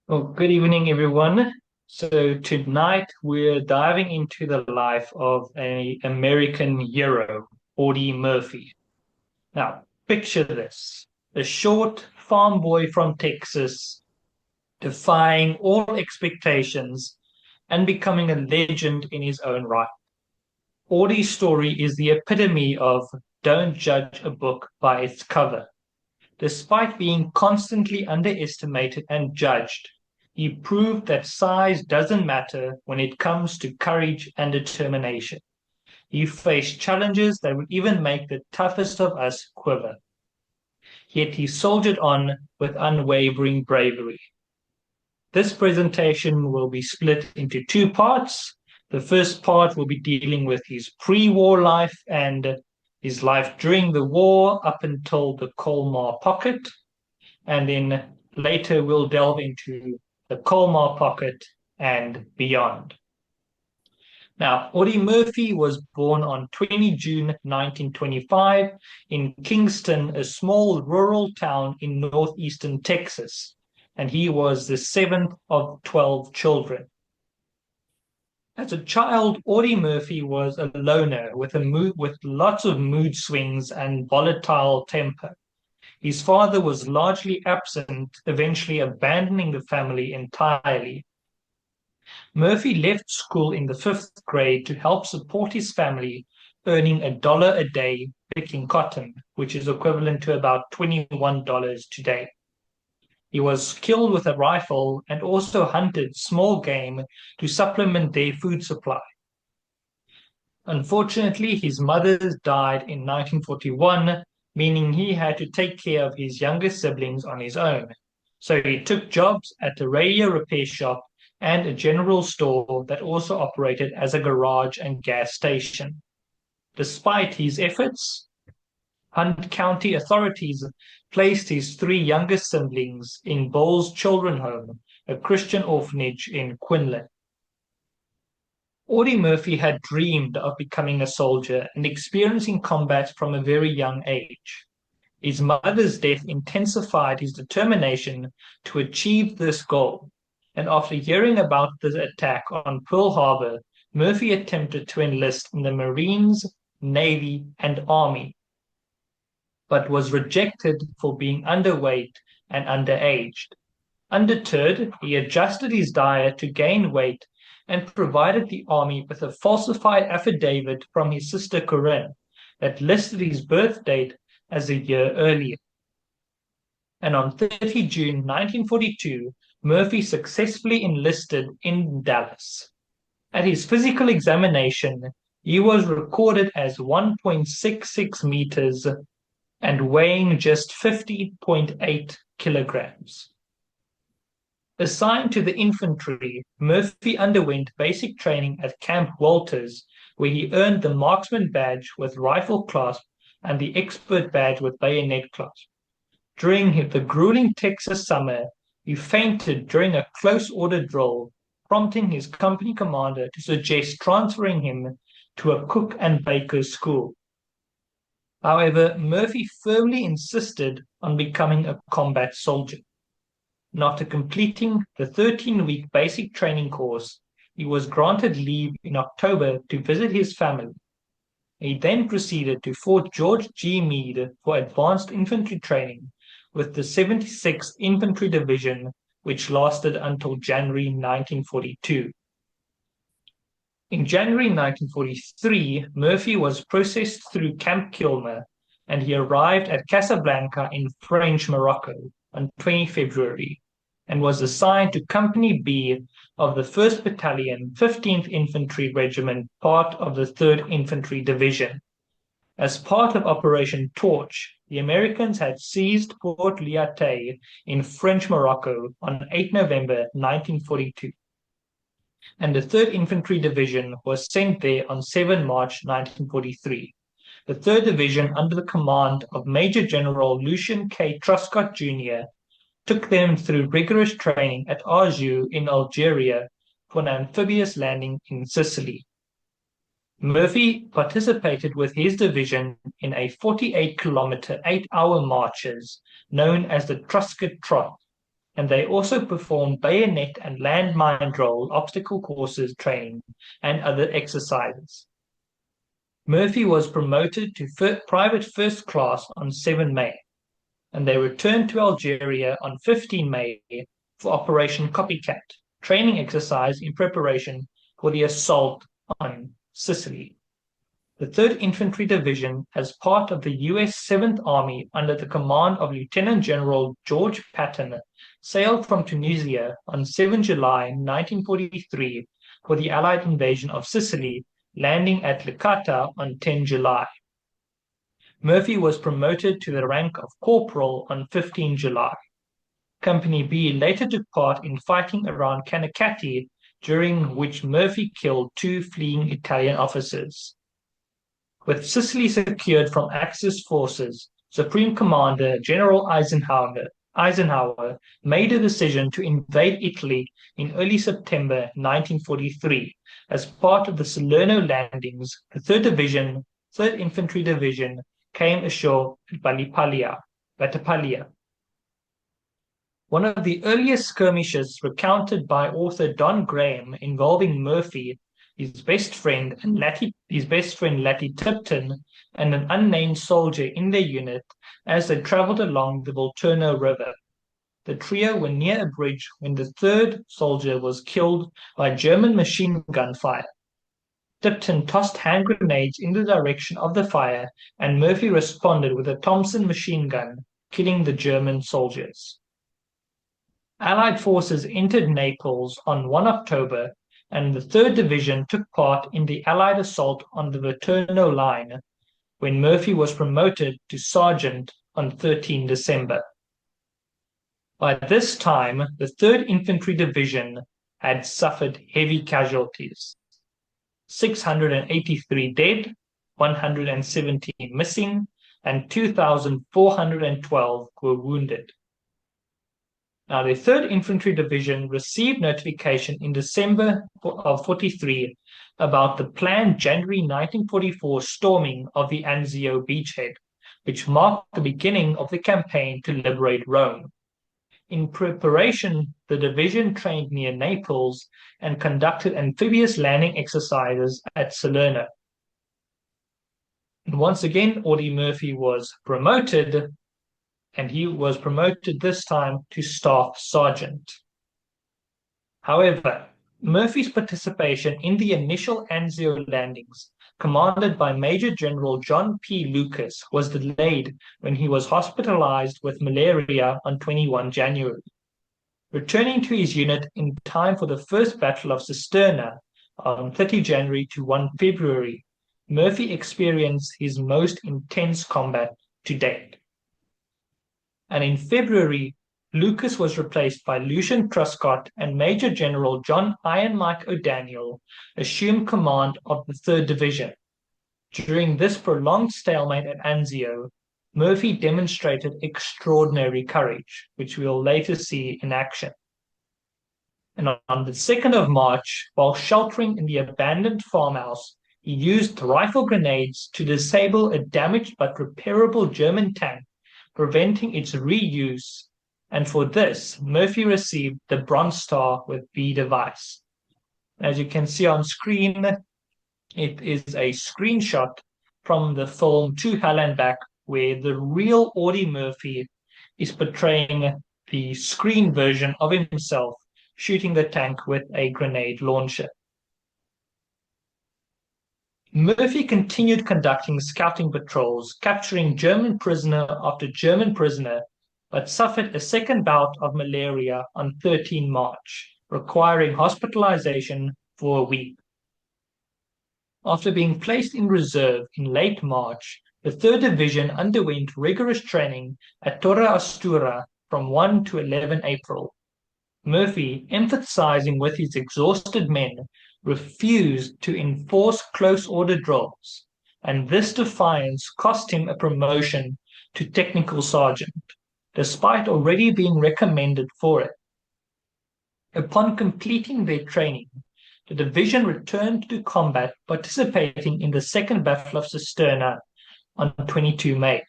Well, good evening, everyone. So tonight we're diving into the life of an American hero, Audie Murphy. Now, picture this: a short farm boy from Texas, defying all expectations and becoming a legend in his own right. Audie's story is the epitome of don't judge a book by its cover. Despite being constantly underestimated and judged, he proved that size doesn't matter when it comes to courage and determination. He faced challenges that would even make the toughest of us quiver. Yet he soldiered on with unwavering bravery. This presentation will be split into two parts. The first part will be dealing with his pre-war life and his life during the war up until the Colmar Pocket. And then later we'll delve into the Colmar Pocket and beyond. Now, Audie Murphy was born on 20 June 1925 in Kingston, a small rural town in northeastern Texas, and he was the seventh of 12 children. As a child, Audie Murphy was a loner with lots of mood swings and volatile temper. His father was largely absent, eventually abandoning the family entirely. Murphy left school in the fifth grade to help support his family, earning $1 a day picking cotton, which is equivalent to about $21 today. He was skilled with a rifle and also hunted small game to supplement their food supply. Unfortunately, his mother died in 1941, meaning he had to take care of his younger siblings on his own. So he took jobs at a radio repair shop and a general store that also operated as a garage and gas station. Despite his efforts, Hunt County authorities placed his three youngest siblings in Bowles Children's Home, a Christian orphanage in Quinlan. Audie Murphy had dreamed of becoming a soldier and experiencing combat from a very young age. His mother's death intensified his determination to achieve this goal, and after hearing about the attack on Pearl Harbor, Murphy attempted to enlist in the Marines, Navy, and Army, but was rejected for being underweight and underaged. Undeterred, he adjusted his diet to gain weight and provided the army with a falsified affidavit from his sister Corinne that listed his birth date as a year earlier. And on 30 June 1942, Murphy successfully enlisted in Dallas. At his physical examination, he was recorded as 1.66 meters and weighing just 50.8 kilograms. Assigned to the infantry, Murphy underwent basic training at Camp Walters, where he earned the marksman badge with rifle clasp and the expert badge with bayonet clasp. During the grueling Texas summer, he fainted during a close order drill, prompting his company commander to suggest transferring him to a cook and baker school. However, Murphy firmly insisted on becoming a combat soldier. And after completing the 13-week basic training course, he was granted leave in October to visit his family. He then proceeded to Fort George G. Meade for advanced infantry training with the 76th Infantry Division, which lasted until January 1942. In January 1943, Murphy was processed through Camp Kilmer, and he arrived at Casablanca in French Morocco on 20 February and was assigned to Company B of the 1st Battalion, 15th Infantry Regiment, part of the 3rd Infantry Division. As part of Operation Torch, the Americans had seized Port Liaté in French Morocco on 8 November 1942, and the 3rd Infantry Division was sent there on 7 March 1943. The 3rd Division, under the command of Major General Lucian K. Truscott Jr., took them through rigorous training at Arjou in Algeria for an amphibious landing in Sicily. Murphy participated with his division in a 48-kilometer, 8-hour marches known as the Truscott Trot. and they also performed bayonet and landmine drill, obstacle courses training, and other exercises. Murphy was promoted to private first class on 7 May, and they returned to Algeria on 15 May for Operation Copycat, training exercise in preparation for the assault on Sicily. The 3rd Infantry Division, as part of the U.S. 7th Army under the command of Lieutenant General George Patton, sailed from Tunisia on 7 July 1943 for the Allied invasion of Sicily, landing at Licata on 10 July. Murphy was promoted to the rank of corporal on 15 July. Company B later took part in fighting around Cannacati, during which Murphy killed 2 fleeing Italian officers. With Sicily secured from Axis forces, Supreme Commander General Eisenhower made a decision to invade Italy in early September 1943 as part of the Salerno landings. The 3rd Infantry Division came ashore at Battipaglia. One of the earliest skirmishes recounted by author Don Graham involving Murphy, his best friend Latty Tipton, and an unnamed soldier in their unit as they traveled along the Volturno River. The trio were near a bridge when the 3rd soldier was killed by German machine gun fire. Tipton tossed hand grenades in the direction of the fire, and Murphy responded with a Thompson machine gun, killing the German soldiers. Allied forces entered Naples on 1 October, and the 3rd Division took part in the Allied assault on the Volturno line, when Murphy was promoted to sergeant on 13 December. By this time, the 3rd Infantry Division had suffered heavy casualties. 683 dead, 117 missing, and 2,412 were wounded. Now, the 3rd Infantry Division received notification in December of 43 about the planned January 1944 storming of the Anzio beachhead, which marked the beginning of the campaign to liberate Rome. In preparation, the division trained near Naples and conducted amphibious landing exercises at Salerno. And once again, Audie Murphy was promoted, and he was promoted this time to Staff Sergeant. However, Murphy's participation in the initial Anzio landings, commanded by Major General John P. Lucas, was delayed when he was hospitalized with malaria on 21 January. Returning to his unit in time for the First Battle of Cisterna on 30 January to 1 February, Murphy experienced his most intense combat to date. And in February, Lucas was replaced by Lucian Truscott, and Major General John Iron Mike O'Daniel assumed command of the 3rd Division. During this prolonged stalemate at Anzio, Murphy demonstrated extraordinary courage, which we will later see in action. And on the 2nd of March, while sheltering in the abandoned farmhouse, he used rifle grenades to disable a damaged but repairable German tank, preventing its reuse, and for this, Murphy received the Bronze Star with B device. As you can see on screen, it is a screenshot from the film To Hell and Back, where the real Audie Murphy is portraying the screen version of himself shooting the tank with a grenade launcher. Murphy continued conducting scouting patrols, capturing German prisoner after German prisoner, but suffered a second bout of malaria on 13 March, requiring hospitalization for a week. After being placed in reserve in late March, the 3rd Division underwent rigorous training at Torre Astura from 1 to 11 April. Murphy, emphasizing with his exhausted men, refused to enforce close order drills, and this defiance cost him a promotion to technical sergeant, despite already being recommended for it. Upon completing their training, the division returned to combat, participating in the Second Battle of Cisterna on 22 May,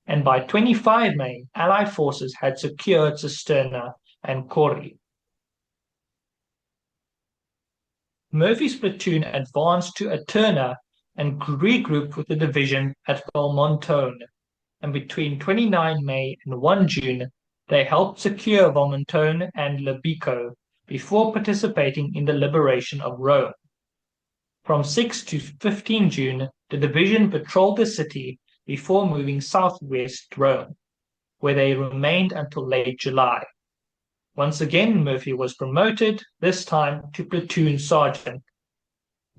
and by 25 May, Allied forces had secured Cisterna and Corrie. Murphy's platoon advanced to Aterna and regrouped with the division at Valmontone, and between 29 May and 1 June, they helped secure Valmontone and Lebico before participating in the liberation of Rome. From 6 to 15 June, the division patrolled the city before moving southwest Rome, where they remained until late July. Once again, Murphy was promoted, this time to platoon sergeant.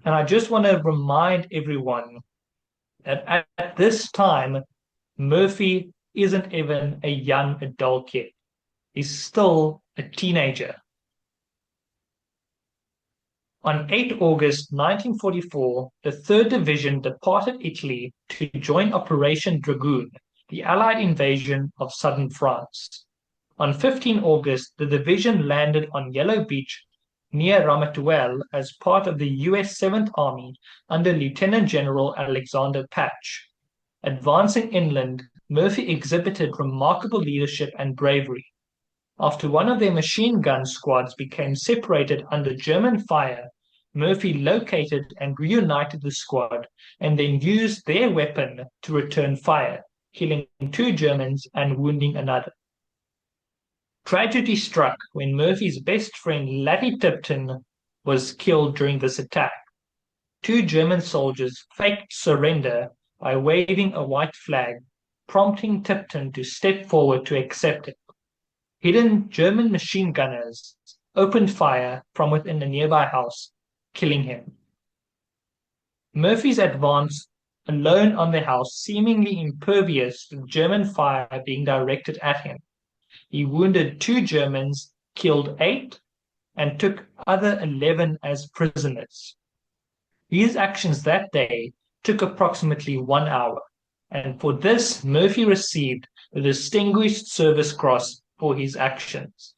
And I just want to remind everyone that at this time, Murphy isn't even a young adult yet. He's still a teenager. On 8 August 1944, the 3rd Division departed Italy to join Operation Dragoon, the Allied invasion of southern France. On 15 August, the division landed on Yellow Beach near Ramatuelle as part of the U.S. 7th Army under Lieutenant General Alexander Patch. Advancing inland, Murphy exhibited remarkable leadership and bravery. After one of their machine gun squads became separated under German fire, Murphy located and reunited the squad and then used their weapon to return fire, killing 2 Germans and wounding another. Tragedy struck when Murphy's best friend Laddie Tipton was killed during this attack. 2 German soldiers faked surrender by waving a white flag, prompting Tipton to step forward to accept it. Hidden German machine gunners opened fire from within a nearby house, killing him. Murphy's advance alone on the house, seemingly impervious to German fire being directed at him. He wounded 2 Germans, killed 8, and took other 11 as prisoners. These actions that day took approximately 1 hour, and for this Murphy received the Distinguished Service Cross for his actions.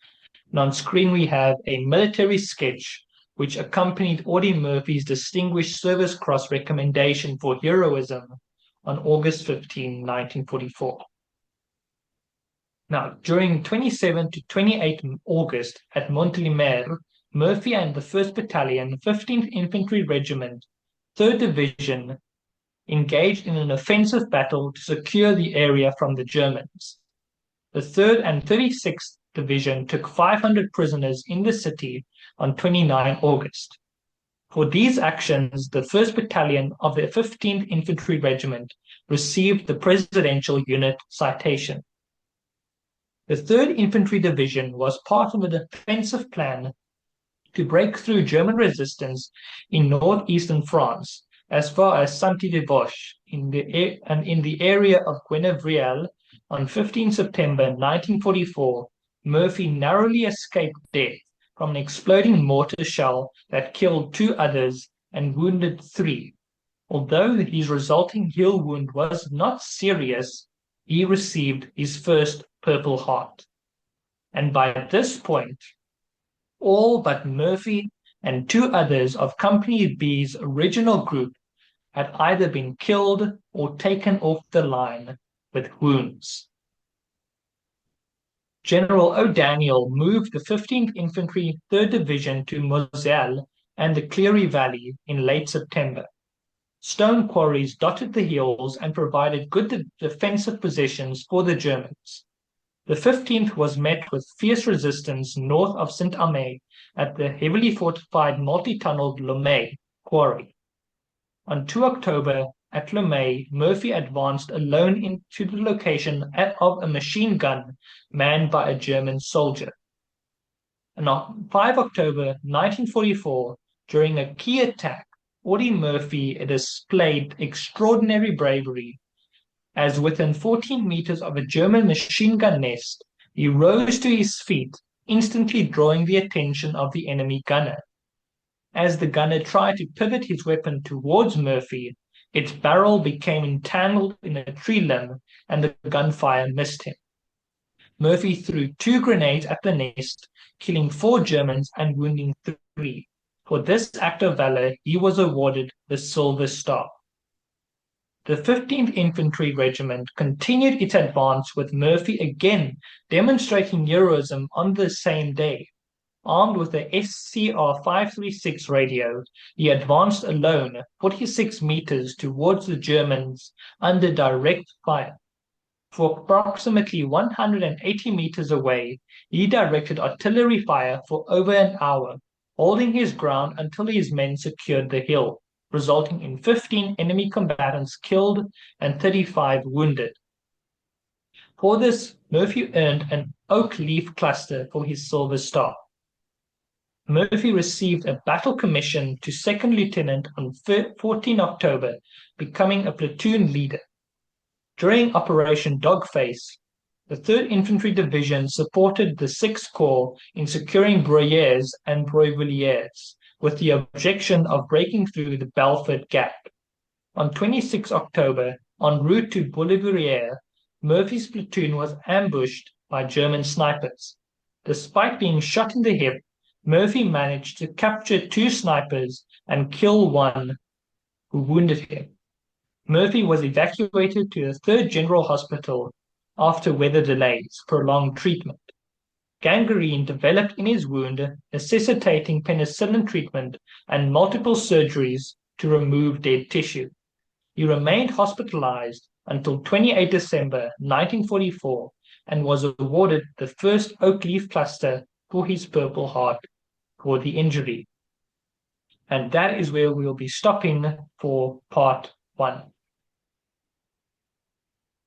And on screen we have a military sketch which accompanied Audie Murphy's Distinguished Service Cross recommendation for heroism on August 15, 1944. Now, during 27 to 28 August at Montélimar, Murphy and the 1st Battalion, 15th Infantry Regiment, 3rd Division engaged in an offensive battle to secure the area from the Germans. The 3rd and 36th Division took 500 prisoners in the city on 29 August. For these actions, the 1st Battalion of the 15th Infantry Regiment received the Presidential Unit Citation. The 3rd Infantry Division was part of a defensive plan to break through German resistance in northeastern France as far as Sainty-de-Vauche in the area of Guenevriel. On 15 September 1944, Murphy narrowly escaped death from an exploding mortar shell that killed 2 others and wounded 3. Although his resulting heel wound was not serious, he received his first Purple Heart. And by this point, all but Murphy and 2 others of Company B's original group had either been killed or taken off the line with wounds. General O'Daniel moved the 15th Infantry 3rd Division to Moselle and the Cleary Valley in late September. Stone quarries dotted the hills and provided good defensive positions for the Germans. The 15th was met with fierce resistance north of Saint-Amé at the heavily fortified multi-tunneled Lomé quarry. On 2 October, at Lomé, Murphy advanced alone into the location of a machine gun manned by a German soldier. And on 5 October 1944, during a key attack, Audie Murphy displayed extraordinary bravery as within 14 meters of a German machine gun nest, he rose to his feet, instantly drawing the attention of the enemy gunner. As the gunner tried to pivot his weapon towards Murphy, its barrel became entangled in a tree limb and the gunfire missed him. Murphy threw 2 grenades at the nest, killing 4 Germans and wounding 3. For this act of valor, he was awarded the Silver Star. The 15th Infantry Regiment continued its advance with Murphy again demonstrating heroism on the same day. Armed with the SCR-536 radio, he advanced alone 46 meters towards the Germans under direct fire. For approximately 180 meters away, he directed artillery fire for over an hour, holding his ground until his men secured the hill, resulting in 15 enemy combatants killed and 35 wounded. For this, Murphy earned an oak leaf cluster for his Silver Star. Murphy received a battle commission to second lieutenant on 14 October, becoming a platoon leader. During Operation Dogface, the 3rd Infantry Division supported the 6th Corps in securing Broyères and Broyvilliers, with the objective of breaking through the Belfort Gap. On 26 October, en route to Boulevarrière, Murphy's platoon was ambushed by German snipers. Despite being shot in the hip, Murphy managed to capture 2 snipers and kill one who wounded him. Murphy was evacuated to the 3rd General Hospital after weather delays prolonged treatment. Gangrene developed in his wound, necessitating penicillin treatment and multiple surgeries to remove dead tissue. He remained hospitalized until 28 December 1944 and was awarded the first oak leaf cluster for his Purple Heart for the injury. And that is where we'll be stopping for part 1.